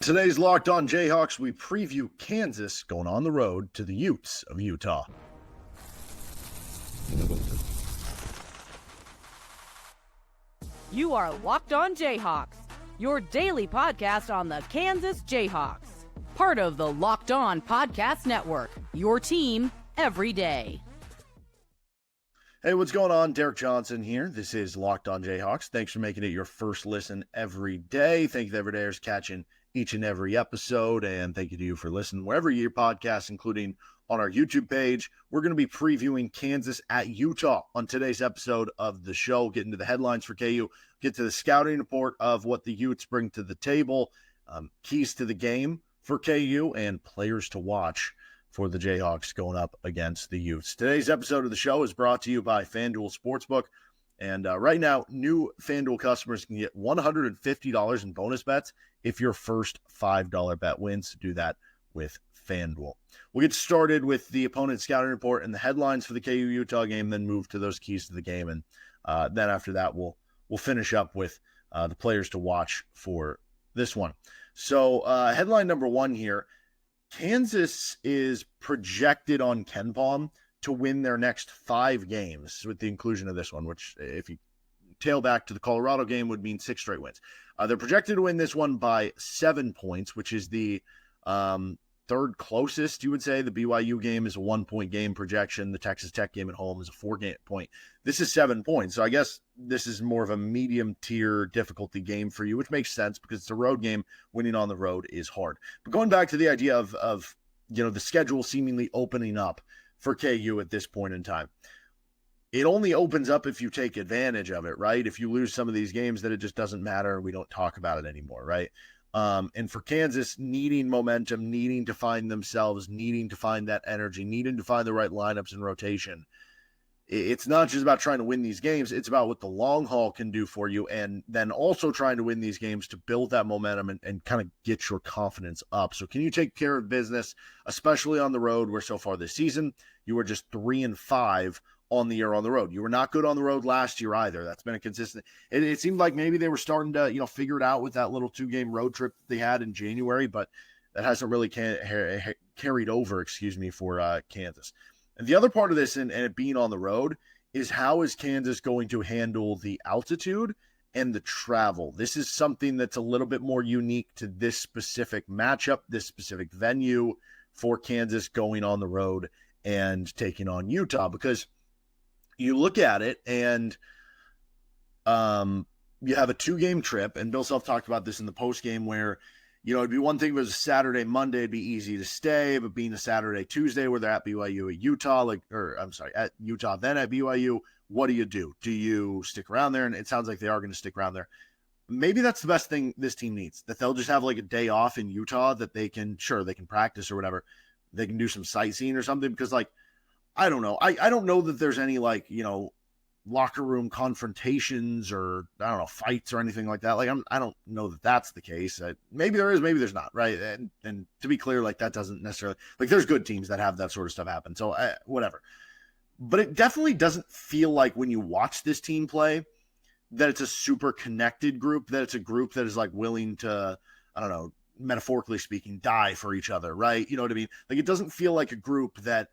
Today's Locked On Jayhawks, we preview Kansas going on the road to the Utes of Utah. You are Locked On Jayhawks, your daily podcast on the Kansas Jayhawks. Part of the Locked On Podcast Network, your team every day. Hey, what's going on? Derek Johnson here. This is Locked On Jayhawks. Thanks for making it your first listen every day. Thank you to everydayers catching each and every episode, and thank you to you for listening wherever you hear podcasts, including on our YouTube page. We're going to be previewing Kansas at Utah on today's episode of the show, get into the headlines for KU, get to the scouting report of what the Utes bring to the table, keys to the game for KU, and players to watch for the Jayhawks going up against the Utes. Today's episode of the show is brought to you by FanDuel Sportsbook. And right now, new FanDuel customers can get $150 in bonus bets if your first $5 bet wins. Do that with FanDuel. We'll get started with the opponent scouting report and the headlines for the KU-Utah game, then move to those keys to the game. And then after that, we'll finish up with the players to watch for this one. So headline number one here, Kansas is projected on KenPom to win their next 5 games with the inclusion of this one, which if you tail back to the Colorado game would mean 6 straight wins. They're projected to win this one by 7 points, which is the third closest, you would say. The BYU game is a 1-point game projection. The Texas Tech game at home is a 4-point. This is 7 points. So I guess this is more of a medium tier difficulty game for you, which makes sense because it's a road game. Winning on the road is hard. But going back to the idea of the schedule seemingly opening up for KU at this point in time, it only opens up if you take advantage of it, right? If you lose some of these games, that it just doesn't matter. We don't talk about it anymore, right? And for Kansas, needing momentum, needing to find themselves, needing to find that energy, needing to find the right lineups and rotation, it's not just about trying to win these games. It's about what the long haul can do for you, and then also trying to win these games to build that momentum and kind of get your confidence up. So can you take care of business, especially on the road, where so far this season you were just 3-5 on the year on the road. You were not good on the road last year either. That's been a consistent. It seemed like maybe they were starting to figure it out with that little 2-game road trip that they had in January, but that hasn't really carried over, for Kansas. And the other part of this and it being on the road is how is Kansas going to handle the altitude and the travel? This is something that's a little bit more unique to this specific matchup, this specific venue for Kansas going on the road and taking on Utah, because you look at it and you have a 2-game trip, and Bill Self talked about this in the post game where, it'd be one thing if it was a Saturday, Monday, it'd be easy to stay, but being a Saturday, Tuesday where they're at BYU at Utah, at Utah, then at BYU, what do? Do you stick around there? And it sounds like they are going to stick around there. Maybe that's the best thing this team needs, that they'll just have like a day off in Utah that they can practice or whatever. They can do some sightseeing or something, because I don't know. I don't know that there's any locker room confrontations or fights or anything like that. I don't know that that's the case. Maybe there is, maybe there's not, right? And to be clear, that doesn't necessarily there's good teams that have that sort of stuff happen. So whatever. But it definitely doesn't feel like when you watch this team play that it's a super connected group, that it's a group that is willing to, metaphorically speaking, die for each other, right? You know what I mean? It doesn't feel like a group that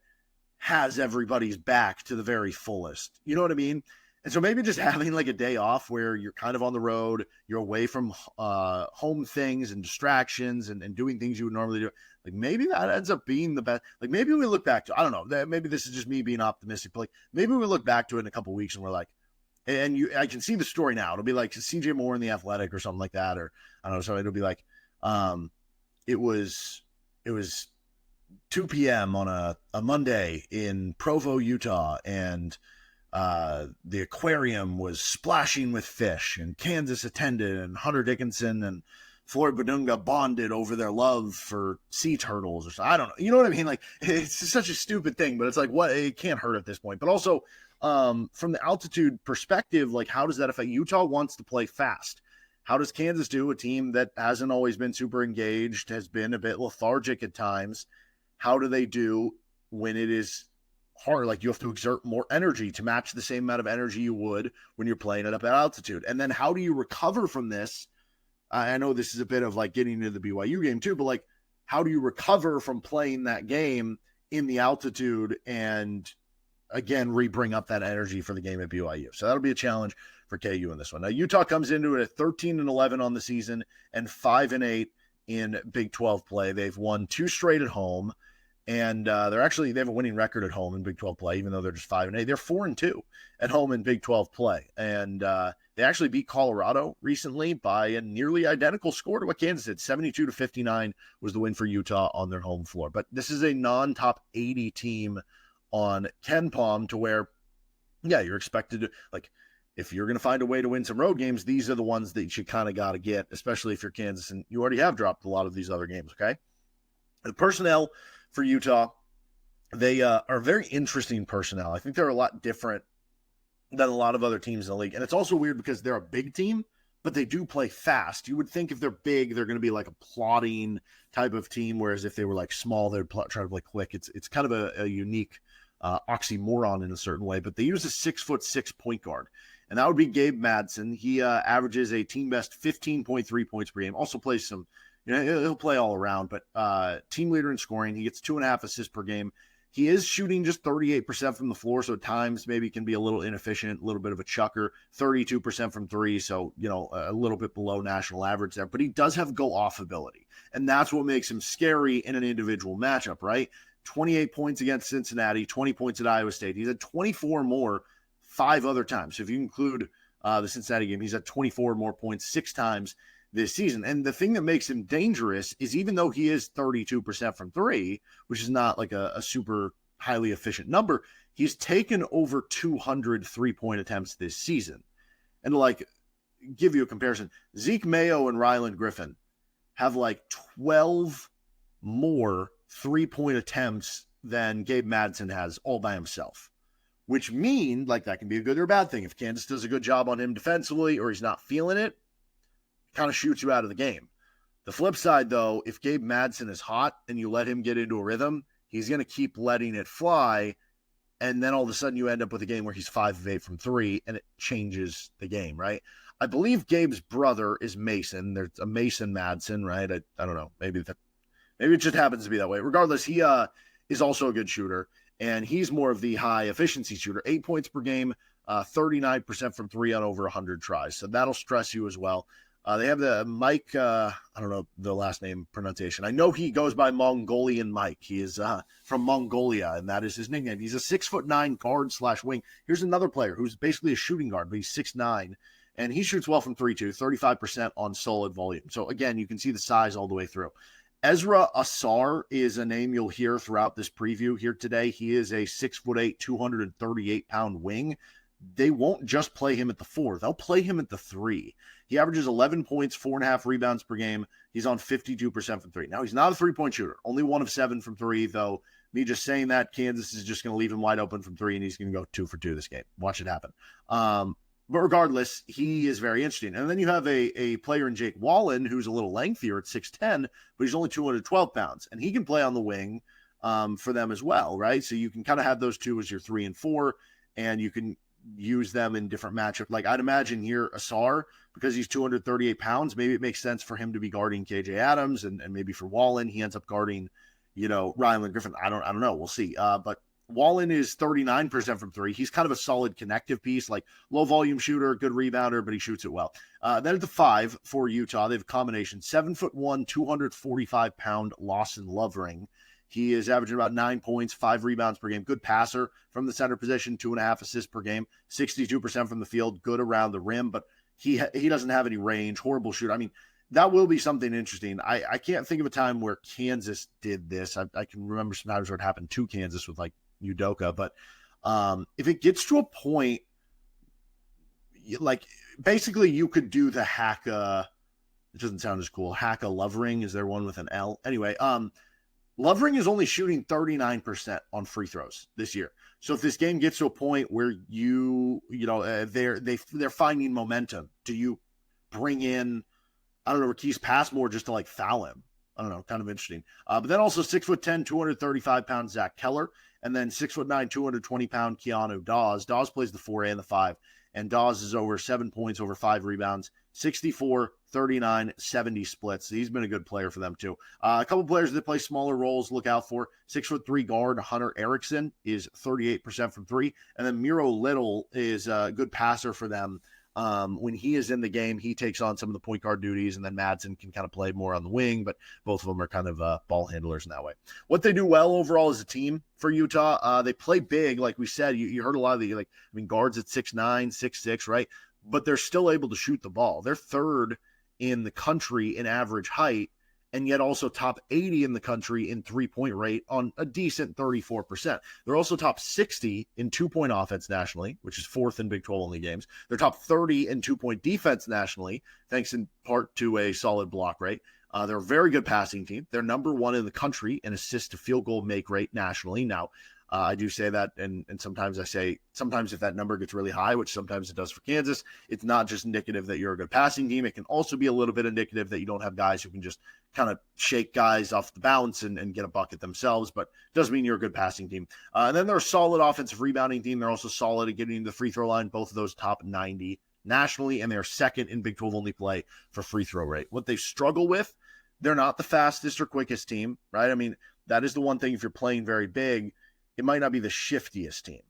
has everybody's back to the very fullest. You know what I mean? And so maybe just having a day off where you're kind of on the road, you're away from home things and distractions and doing things you would normally do. Maybe that ends up being the best. Maybe we look back to, I don't know, maybe this is just me being optimistic, but maybe we look back to it in a couple of weeks and we're I can see the story now. It'll be like CJ Moore in The Athletic or something like that. Or I don't know. So it'll be it was 2 p.m. on a Monday in Provo, Utah, and the aquarium was splashing with fish, and Kansas attended, and Hunter Dickinson and Floyd Badunga bonded over their love for sea turtles or something. I don't know. You know what I mean? It's such a stupid thing, but it's what it can't hurt at this point. But also from the altitude perspective, how does that affect? Utah wants to play fast. How does Kansas do? A team that hasn't always been super engaged, has been a bit lethargic at times. How do they do when it is hard? You have to exert more energy to match the same amount of energy you would when you're playing it up at altitude. And then how do you recover from this I know this is a bit of like getting into the BYU game too, but like, how do you recover from playing that game in the altitude and again re-bring up that energy for the game at BYU? So that'll be a challenge for KU in this one. Now Utah comes into it at 13-11 on the season and 5-8 in Big 12 play. They've won 2 straight at home, and they have a winning record at home in Big 12 play, even though they're just 5-8. They're 4-2 at home in Big 12 play, and they actually beat Colorado recently by a nearly identical score to what Kansas did. 72-59 was the win for Utah on their home floor. But this is a non-top 80 team on KenPom, to where, yeah, you're expected to, like, if you're going to find a way to win some road games, these are the ones that you kind of got to get, especially if you're Kansas and you already have dropped a lot of these other games, okay? The personnel for Utah, they are very interesting personnel. I think they're a lot different than a lot of other teams in the league. And it's also weird because they're a big team, but they do play fast. You would think if they're big, they're going to be like a plodding type of team, whereas if they were like small, they'd try to play quick. It's kind of a unique oxymoron in a certain way, but they use a 6'6" point guard, and that would be Gabe Madsen. He averages a team best 15.3 points per game. Also plays some, he'll play all around, but team leader in scoring. He gets 2.5 assists per game. He is shooting just 38% from the floor, so at times maybe can be a little inefficient, a little bit of a chucker. 32% from three, so a little bit below national average there. But he does have go-off ability, and that's what makes him scary in an individual matchup, right? 28 points against Cincinnati, 20 points at Iowa State. He's had 24 more 5 other times. So if you include the Cincinnati game, he's had 24 more points 6 times this season. And the thing that makes him dangerous is, even though he is 32% from 3, which is not like a super highly efficient number, he's taken over 200 3-point attempts this season. And to like give you a comparison, Zeke Mayo and Ryland Griffin have like 12 more 3-point attempts than Gabe Madsen has all by himself, which mean like that can be a good or a bad thing. If Kansas does a good job on him defensively, or he's not feeling it, kind of shoots you out of the game. The flip side, though, if Gabe Madsen is hot and you let him get into a rhythm, he's going to keep letting it fly, and then all of a sudden you end up with a game where he's 5 of 8 from 3, and it changes the game, right? I believe Gabe's brother is Mason. There's a Mason Madsen, right? I don't know. Maybe it just happens to be that way. Regardless, he is also a good shooter, and he's more of the high efficiency shooter. 8 points per game, 39% from 3 on over 100 tries. So that'll stress you as well. They have the Mike, I don't know the last name pronunciation. I know he goes by Mongolian Mike. He is from Mongolia, and that is his nickname. He's a 6'9" guard/wing. Here's another player who's basically a shooting guard, but he's 6'9", and he shoots well from 3 too, 35% on solid volume. So again, you can see the size all the way through. Ezra Asar is a name you'll hear throughout this preview here today. He is a 6'8", 238-pound wing. They won't just play him at the 4. They'll play him at the 3. He averages 11 points, 4.5 rebounds per game. He's on 52% from 3. Now, he's not a 3-point shooter. Only 1 of 7 from 3, though. Me just saying that, Kansas is just going to leave him wide open from 3, and he's going to go 2 for 2 this game. Watch it happen. But regardless, he is very interesting. And then you have a player in Jake Wallen, who's a little lengthier at 6'10", but he's only 212 pounds. And he can play on the wing for them as well, right? So you can kind of have those two as your 3 and 4, and you can use them in different matchups. Like I'd imagine here, Asar, because he's 238 pounds, maybe it makes sense for him to be guarding KJ Adams, and maybe for Wallen, he ends up guarding, Ryland Griffin. I don't know. We'll see. But Wallen is 39% from 3. He's kind of a solid connective piece, like low volume shooter, good rebounder, but he shoots it well. Then at the 5 for Utah, they have a combination 7'1", 245-pound Lawson Lovering. He is averaging about 9 points, 5 rebounds per game. Good passer from the center position, 2.5 assists per game, 62% from the field, good around the rim, but he doesn't have any range, horrible shooter. I mean, that will be something interesting. I can't think of a time where Kansas did this. I can remember some times where it happened to Kansas with like Udoka, but if it gets to a point, like basically you could do the Haka, it doesn't sound as cool, Haka Lovering, is there one with an L? Anyway, Lovering is only shooting 39% on free throws this year. So if this game gets to a point where they're finding momentum, do you bring in, I don't know, Marquise Passmore just to like foul him? I don't know, kind of interesting. But then also 6'10", 235-pound Zach Keller, and then 6'9", 220-pound Keanu Dawes. Dawes plays the 4 and the 5, and Dawes is over 7 points, over 5 rebounds, 64, 39, 70 splits. He's been a good player for them too. A couple players that play smaller roles, look out for. 6'3" guard Hunter Erickson is 38% from three. And then Miro Little is a good passer for them. When he is in the game, he takes on some of the point guard duties, and then Madsen can kind of play more on the wing, but both of them are kind of ball handlers in that way. What they do well overall as a team for Utah, they play big, like we said. You heard a lot of the, guards at 6'9", 6'6", right? But they're still able to shoot the ball. They're third in the country in average height, and yet also top 80 in the country in three-point rate on a decent 34%. They're also top 60 in two-point offense nationally, which is fourth in Big 12 only games. They're top 30 in two-point defense nationally, thanks in part to a solid block rate. They're a very good passing team. They're number one in the country in assist to field goal make rate nationally. Now, I do say that, and sometimes I say, sometimes if that number gets really high, which sometimes it does for Kansas, it's not just indicative that you're a good passing team. It can also be a little bit indicative that you don't have guys who can just kind of shake guys off the bounce and get a bucket themselves, but it does mean you're a good passing team. And then they're a solid offensive rebounding team. They're also solid at getting to the free throw line, both of those top 90 nationally, and they're second in Big 12 only play for free throw rate. What they struggle with, they're not the fastest or quickest team, right? I mean, that is the one thing if you're playing very big, it might not be the shiftiest team,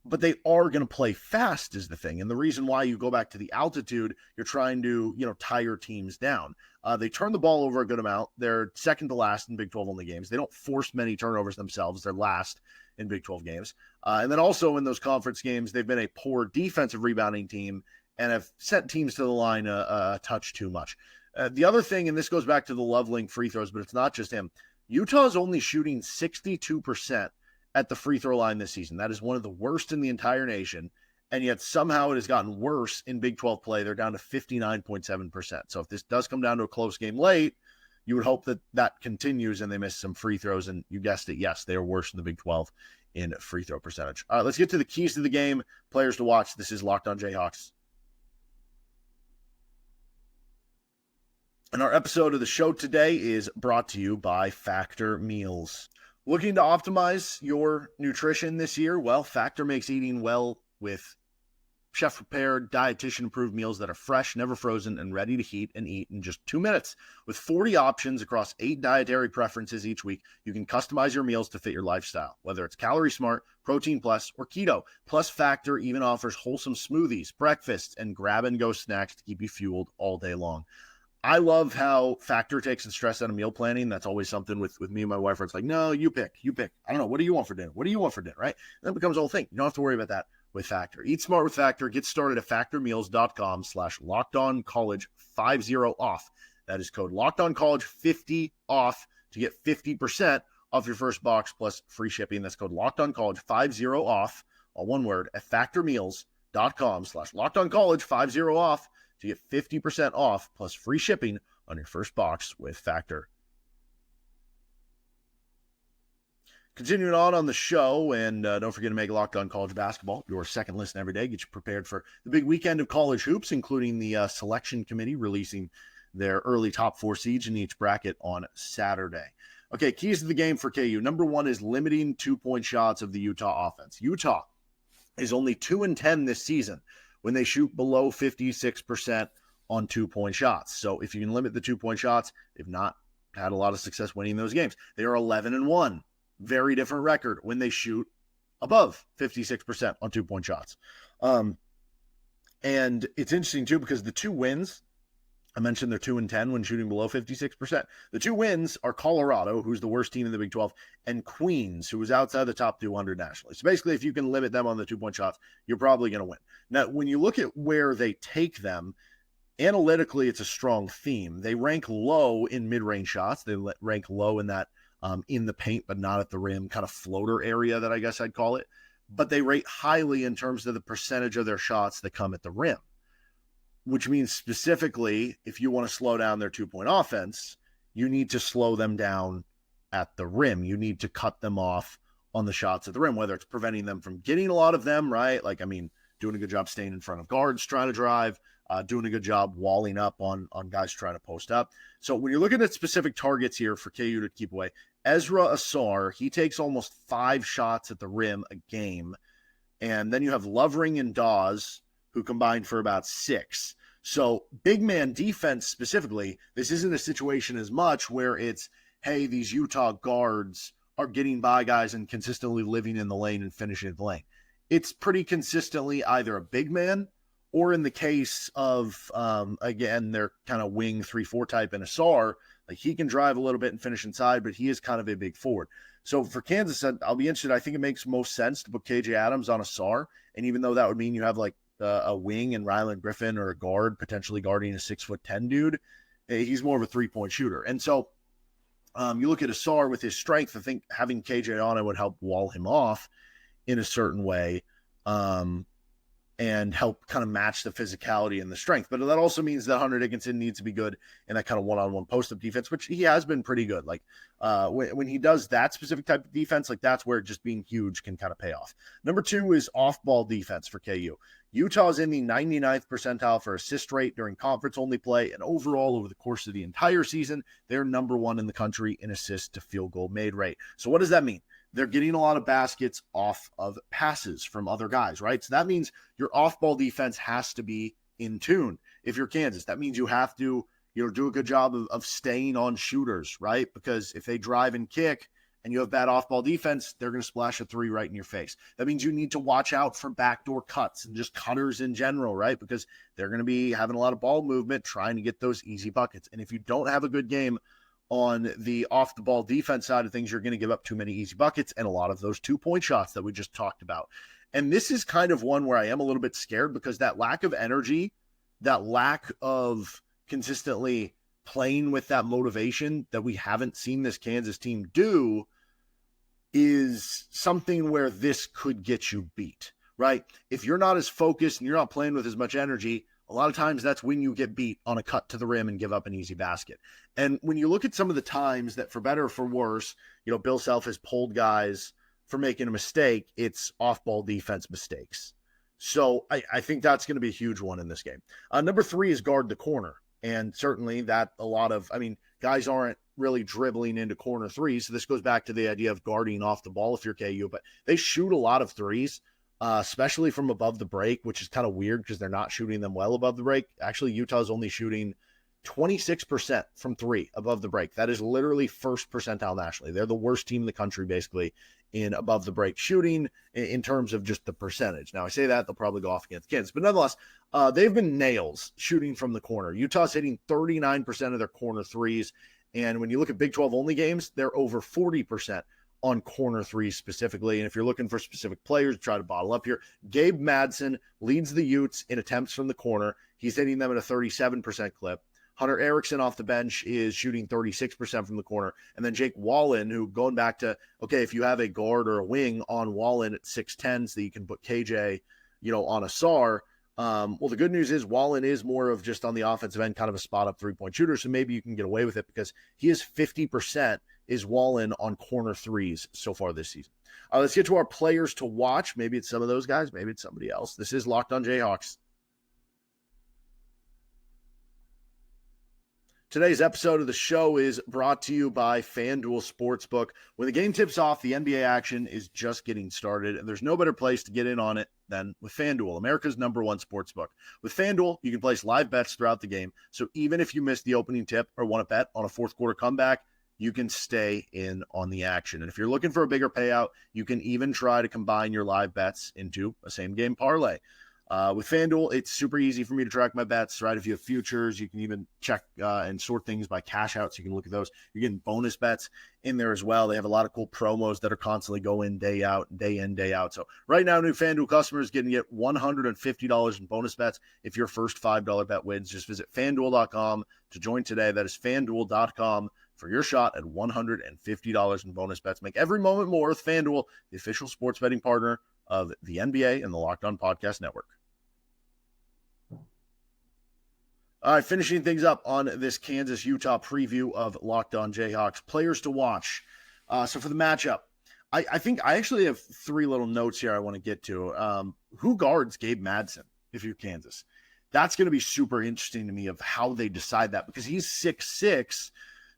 but they are going to play fast is the thing. And the reason why you go back to the altitude, you're trying to, tire teams down. They turn the ball over a good amount. They're second to last in Big 12 only games. They don't force many turnovers themselves. They're last in Big 12 games. And then also in those conference games, they've been a poor defensive rebounding team and have sent teams to the line a touch too much. The other thing, and this goes back to the Loveling free throws, but it's not just him. Utah is only shooting 62% at the free throw line this season. That is one of the worst in the entire nation, and yet somehow it has gotten worse in Big 12 play. They're down to 59.7%. So if this does come down to a close game late, you would hope that that continues and they miss some free throws, and you guessed it, yes, they are worse in the Big 12 in free throw percentage. All right, let's get to the keys to the game, players to watch. This is Locked On Jayhawks. And our episode of the show today is brought to you by Factor Meals. Looking to optimize your nutrition this year? Well, Factor makes eating well with chef-prepared, dietitian-approved meals that are fresh, never frozen, and ready to heat and eat in just 2 minutes. With 40 options across 8 dietary preferences each week, you can customize your meals to fit your lifestyle, whether it's Calorie Smart, Protein Plus, or Keto. Plus, Factor even offers wholesome smoothies, breakfasts, and grab-and-go snacks to keep you fueled all day long. I love how Factor takes the stress out of meal planning. That's always something with me and my wife where it's like, no, you pick. I don't know. What do you want for dinner? What do you want for dinner, right? And that becomes a whole thing. You don't have to worry about that with Factor. Eat smart with Factor. Get started at factormeals.com/LockedOnCollege50 That is code LockedOnCollege50 to get 50% off your first box plus free shipping. That's code LockedOnCollege50 all one word, at factormeals.com/LockedOnCollege50 to get 50% off plus free shipping on your first box with Factor. Continuing on the show, and don't forget to make Locked On College Basketball your second listen every day. Get you prepared for the big weekend of college hoops, including the selection committee releasing their early top 4 seeds in each bracket on Saturday. Okay, keys to the game for KU. Number 1 is limiting 2-point shots of the Utah offense. Utah is only 2-10 this season when they shoot below 56% on 2-point shots. So if you can limit the 2-point shots, they've not had a lot of success winning those games. They are 11-1. Very different record when they shoot above 56% on 2-point shots. And it's interesting too, because the 2 wins, I mentioned they're 2-10 when shooting below 56%. The 2 wins are Colorado, who's the worst team in the Big 12, and Queens, who is outside the top 200 nationally. So basically, if you can limit them on the 2-point shots, you're probably going to win. Now, when you look at where they take them, analytically, it's a strong theme. They rank low in mid-range shots. They rank low in that in the paint, but not at the rim, kind of floater area that I guess I'd call it. But they rate highly in terms of the percentage of their shots that come at the rim, which means specifically, if you want to slow down their 2-point offense, you need to slow them down at the rim. You need to cut them off on the shots at the rim, whether it's preventing them from getting a lot of them, right? Doing a good job staying in front of guards, trying to drive, doing a good job walling up on guys trying to post up. So when you're looking at specific targets here for KU to keep away, Ezra Asar, he takes almost 5 shots at the rim a game. And then you have Lovering and Dawes, who combined for about 6. So big man defense specifically, this isn't a situation as much where it's, hey, these Utah guards are getting by guys and consistently living in the lane and finishing in the lane. It's pretty consistently either a big man or in the case of, again, their kind of wing 3-4 type in Asar, like he can drive a little bit and finish inside, but he is kind of a big forward. So for Kansas, I'll be interested. I think it makes most sense to put KJ Adams on Asar. And even though that would mean you have like a wing and Ryland Griffin or a guard potentially guarding a 6'10" dude, he's more of a 3-point shooter. And so you look at Asar with his strength, I think having KJ on it would help wall him off in a certain way. And help kind of match the physicality and the strength. But that also means that Hunter Dickinson needs to be good in that kind of one-on-one post-up defense, which he has been pretty good. Like when he does that specific type of defense, like that's where just being huge can kind of pay off. Number 2 is off-ball defense for KU. Utah's in the 99th percentile for assist rate during conference-only play, and overall over the course of the entire season, they're number 1 in the country in assist to field goal made rate. So what does that mean? They're getting a lot of baskets off of passes from other guys, right? So that means your off-ball defense has to be in tune. If you're Kansas, that means you have to, do a good job of staying on shooters, right? Because if they drive and kick and you have bad off-ball defense, they're going to splash a 3 right in your face. That means you need to watch out for backdoor cuts and just cutters in general, right? Because they're going to be having a lot of ball movement trying to get those easy buckets. And if you don't have a good game on the off the ball defense side of things, you're going to give up too many easy buckets and a lot of those 2-point shots that we just talked about. And this is kind of one where I am a little bit scared because that lack of energy, that lack of consistently playing with that motivation that we haven't seen this Kansas team do is something where this could get you beat, right? If you're not as focused and you're not playing with as much energy, a lot of times that's when you get beat on a cut to the rim and give up an easy basket. And when you look at some of the times that, for better or for worse, Bill Self has pulled guys for making a mistake, it's off-ball defense mistakes. So I think that's going to be a huge one in this game. Number 3 is guard the corner. And certainly that guys aren't really dribbling into corner threes. So this goes back to the idea of guarding off the ball if you're KU, but they shoot a lot of threes. Especially from above the break, which is kind of weird because they're not shooting them well above the break. Actually, Utah's only shooting 26% from 3 above the break. That is literally first percentile nationally. They're the worst team in the country, basically, in above the break shooting in terms of just the percentage. Now, I say that, they'll probably go off against Kansas. But nonetheless, they've been nails shooting from the corner. Utah's hitting 39% of their corner threes. And when you look at Big 12 only games, they're over 40% on corner threes specifically. And if you're looking for specific players, try to bottle up here. Gabe Madsen leads the Utes in attempts from the corner. He's hitting them at a 37% clip. Hunter Erickson off the bench is shooting 36% from the corner. And then Jake Wallen, who going back to, okay, if you have a guard or a wing on Wallen at 6'10", so that you can put KJ, on Asar. Well, the good news is Wallen is more of just on the offensive end, kind of a spot up 3-point shooter. So maybe you can get away with it because he is 50% is Wallen on corner threes so far this season. Let's get to our players to watch. Maybe it's some of those guys. Maybe it's somebody else. This is Locked On Jayhawks. Today's episode of the show is brought to you by FanDuel Sportsbook. When the game tips off, the NBA action is just getting started, and there's no better place to get in on it than with FanDuel, America's #1 sportsbook. With FanDuel, you can place live bets throughout the game, so even if you missed the opening tip or want to bet on a fourth quarter comeback, you can stay in on the action. And if you're looking for a bigger payout, you can even try to combine your live bets into a same-game parlay. With FanDuel, it's super easy for me to track my bets, right? If you have futures, you can even check and sort things by cash out, so you can look at those. You're getting bonus bets in there as well. They have a lot of cool promos that are constantly go in, day out, day in, day out. So right now, new FanDuel customers getting get $150 in bonus bets if your first $5 bet wins. Just visit FanDuel.com to join today. That is FanDuel.com for your shot at $150 in bonus bets. Make every moment more with FanDuel, the official sports betting partner of the NBA and the Locked On Podcast Network. All right, finishing things up on this Kansas-Utah preview of Locked On Jayhawks. Players to watch. So for the matchup, I think I actually have 3 little notes here I want to get to. Who guards Gabe Madsen if you're Kansas? That's going to be super interesting to me of how they decide that, because he's 6'6",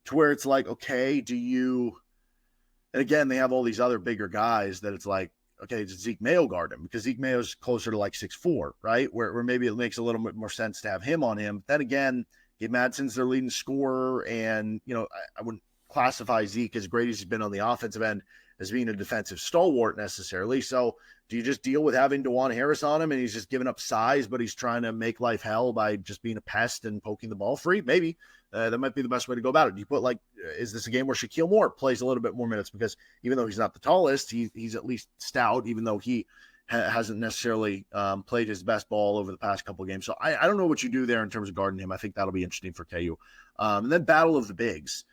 to where it's like, okay, do you – and again, they have all these other bigger guys that it's like, okay, does Zeke Mayo guard him? Because Zeke Mayo's closer to like 6'4", right? Where maybe it makes a little bit more sense to have him on him. Then again, Gabe Madsen's their leading scorer, and, I wouldn't classify Zeke, as great as he's been on the offensive end, as being a defensive stalwart necessarily. So do you just deal with having Dajuan Harris on him and he's just giving up size, but he's trying to make life hell by just being a pest and poking the ball free? Maybe. That might be the best way to go about it. Do you put is this a game where Shaquille Moore plays a little bit more minutes? Because even though he's not the tallest, he's at least stout, even though he hasn't necessarily played his best ball over the past couple of games. So I don't know what you do there in terms of guarding him. I think that'll be interesting for KU. And then battle of the bigs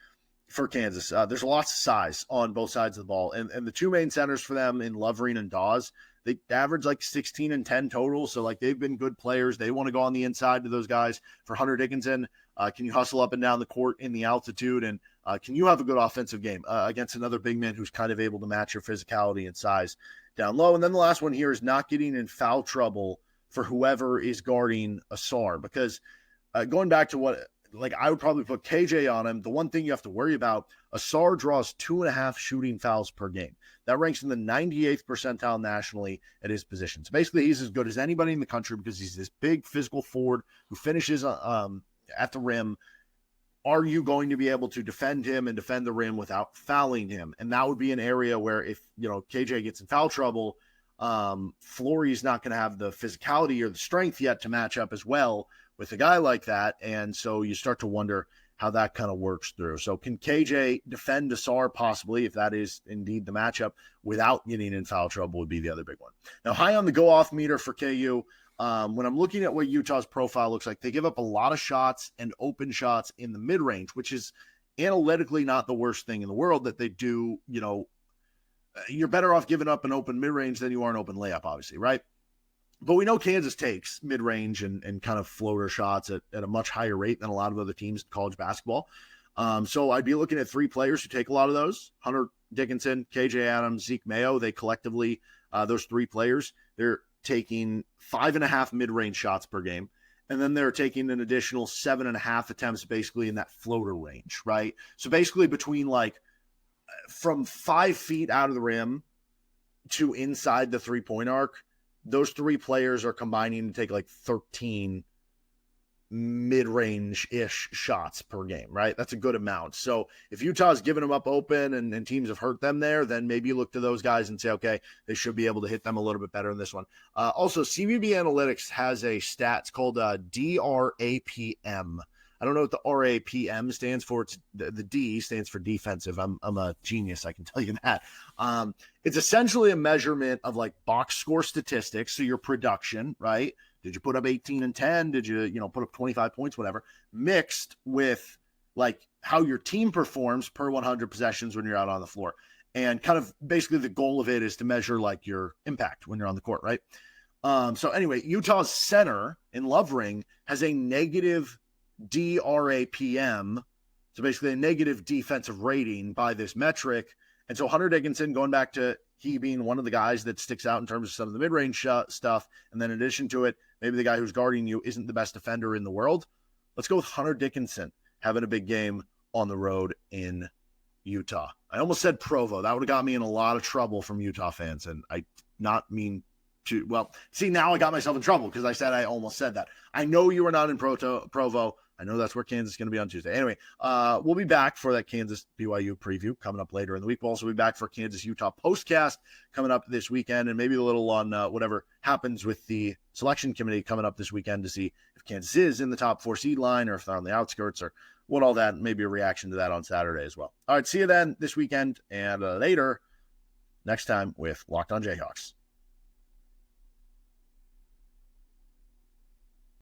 for Kansas. There's lots of size on both sides of the ball. And the two main centers for them in Lovering and Dawes, they average 16 and 10 total. So they've been good players. They want to go on the inside to those guys. For Hunter Dickinson, can you hustle up and down the court in the altitude? And can you have a good offensive game against another big man who's kind of able to match your physicality and size down low? And then the last one here is not getting in foul trouble for whoever is guarding Asar. Because going back to what, I would probably put KJ on him. The one thing you have to worry about, Asar draws 2.5 shooting fouls per game. That ranks in the 98th percentile nationally at his position. So basically, he's as good as anybody in the country because he's this big physical forward who finishes at the rim. Are you going to be able to defend him and defend the rim without fouling him? And that would be an area where if, KJ gets in foul trouble, Flory's not going to have the physicality or the strength yet to match up as well with a guy like that. And so you start to wonder how that kind of works through. So can KJ defend Asar possibly, if that is indeed the matchup, without getting in foul trouble would be the other big one. Now, high on the go-off meter for KU, when I'm looking at what Utah's profile looks like, they give up a lot of shots and open shots in the mid-range, which is analytically not the worst thing in the world that they do. You're better off giving up an open mid-range than you are an open layup, obviously, right? But we know Kansas takes mid-range and kind of floater shots at a much higher rate than a lot of other teams in college basketball. So I'd be looking at 3 players who take a lot of those: Hunter Dickinson, KJ Adams, Zeke Mayo. They collectively, those 3 players, they're taking 5.5 mid-range shots per game. And then they're taking an additional 7.5 attempts basically in that floater range, right? So basically between from 5 feet out of the rim to inside the 3-point arc, those 3 players are combining to take 13 mid-range-ish shots per game, right? That's a good amount. So if Utah's giving them up open and teams have hurt them there, then maybe you look to those guys and say, okay, they should be able to hit them a little bit better in this one. Also, CBB Analytics has a stat. It's called DRAPM. I don't know what the RAPM stands for. It's the D stands for defensive. I'm a genius, I can tell you that. It's essentially a measurement of box score statistics. So your production, right? Did you put up 18 and 10? Did you, put up 25 points, whatever, mixed with how your team performs per 100 possessions when you're out on the floor. And kind of basically the goal of it is to measure your impact when you're on the court, right? So anyway, Utah's center in Lovering has a negative DRAPM, so basically a negative defensive rating by this metric. And so Hunter Dickinson, going back to he being one of the guys that sticks out in terms of some of the mid-range stuff, and then in addition to it, maybe the guy who's guarding you isn't the best defender in the world. Let's go with Hunter Dickinson having a big game on the road in Utah. I almost said Provo. That would have got me in a lot of trouble from Utah fans, and I not mean to. Well, see, now I got myself in trouble because I said I almost said that. I know you were not in Provo. I know that's where Kansas is going to be on Tuesday. Anyway, we'll be back for that Kansas BYU preview coming up later in the week. We'll also be back for Kansas Utah postcast coming up this weekend, and maybe a little on whatever happens with the selection committee coming up this weekend to see if Kansas is in the top 4 seed line or if they're on the outskirts or what all that. Maybe a reaction to that on Saturday as well. All right, see you then this weekend and later next time with Locked On Jayhawks.